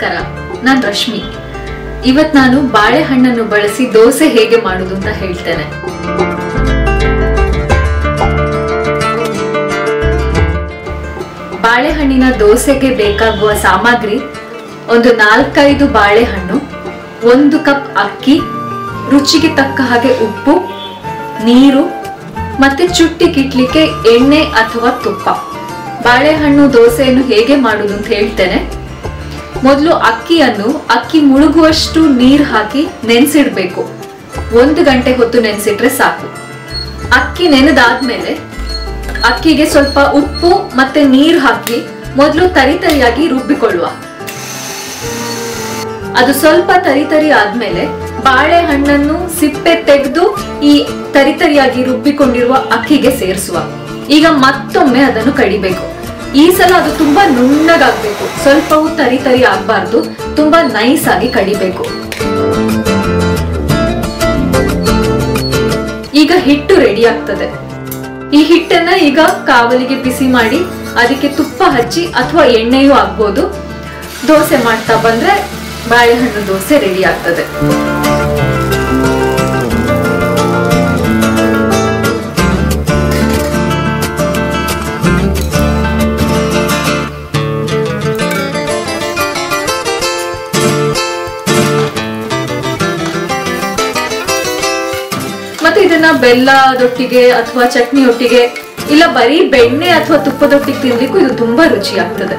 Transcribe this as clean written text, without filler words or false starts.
ನಮಸ್ಕಾರ, ನಾನು ರಶ್ಮಿ. ಇವತ್ತು ನಾನು ಬಾಳೆಹಣ್ಣನ್ನು ಬಳಸಿ ದೋಸೆ ಹೇಗೆ ಮಾಡುವುದು ಅಂತ ಹೇಳ್ತೇನೆ. ಬಾಳೆಹಣ್ಣಿನ ದೋಸೆಗೆ ಬೇಕಾಗುವ ಸಾಮಗ್ರಿ: ಒಂದು 4-5 ಬಾಳೆಹಣ್ಣು, 1 ಕಪ್ ಅಕ್ಕಿ, ರುಚಿಗೆ ತಕ್ಕ ಹಾಗೆ ಉಪ್ಪು, ನೀರು ಮತ್ತೆ ಚುಟ್ಟಿಗಿಡ್ಲಿಕ್ಕೆ ಎಣ್ಣೆ ಅಥವಾ ತುಪ್ಪ. ಬಾಳೆಹಣ್ಣು ದೋಸೆಯನ್ನು ಹೇಗೆ ಮಾಡುವುದು ಅಂತ ಹೇಳ್ತೇನೆ. ಮೊದಲು ಅಕ್ಕಿ ಮುಳುಗುವಷ್ಟು ನೀರು ಹಾಕಿ ನೆನೆಸಿಡ್ಬೇಕು. 1 ಗಂಟೆ ಹೊತ್ತು ನೆನೆಸಿಟ್ರೆ ಸಾಕು. ಅಕ್ಕಿ ನೆನೆದಾದ್ಮೇಲೆ ಅಕ್ಕಿಗೆ ಸ್ವಲ್ಪ ಉಪ್ಪು ಮತ್ತೆ ನೀರು ಹಾಕಿ ಮೊದಲು ತರಿತರಿಯಾಗಿ ರುಬ್ಬಿಕೊಳ್ಳುವ. ಅದು ಸ್ವಲ್ಪ ತರಿತರಿ ಆದ್ಮೇಲೆ ಬಾಳೆಹಣ್ಣನ್ನು ಸಿಪ್ಪೆ ತೆಗೆದು ಈ ತರಿತರಿಯಾಗಿ ರುಬ್ಬಿಕೊಂಡಿರುವ ಅಕ್ಕಿಗೆ ಸೇರಿಸುವ. ಈಗ ಮತ್ತೊಮ್ಮೆ ಅದನ್ನು ಕಡಿಬೇಕು. ಈ ಸಲ ಅದು ತುಂಬಾ ನುಣ್ಣಗಾಗ್ಬೇಕು, ಸ್ವಲ್ಪವೂ ತರಿತರಿ ಆಗ್ಬಾರ್ದು, ತುಂಬಾ ನೈಸ್ ಆಗಿ ಕಡಿಬೇಕು. ಈಗ ಹಿಟ್ಟು ರೆಡಿ ಆಗ್ತದೆ. ಈ ಹಿಟ್ಟನ್ನ ಈಗ ಕಾವಲಿಗೆ ಬಿಸಿ ಮಾಡಿ ಅದಕ್ಕೆ ತುಪ್ಪ ಹಚ್ಚಿ ಅಥವಾ ಎಣ್ಣೆಯೂ ಆಗ್ಬೋದು. ದೋಸೆ ಮಾಡ್ತಾ ಬಂದ್ರೆ ಬಾಳೆಹಣ್ಣು ದೋಸೆ ರೆಡಿ ಆಗ್ತದೆ. ಮತ್ತೆ ಇದನ್ನ ಬೆಲ್ಲದೊಟ್ಟಿಗೆ ಅಥವಾ ಚಟ್ನಿ ಒಟ್ಟಿಗೆ ಇಲ್ಲ ಬರೀ ಬೆಣ್ಣೆ ಅಥವಾ ತುಪ್ಪದೊಟ್ಟಿಗೆ ತಿನ್ಲಿಕ್ಕೂ ಇದು ತುಂಬಾ ರುಚಿ ಆಗ್ತದೆ.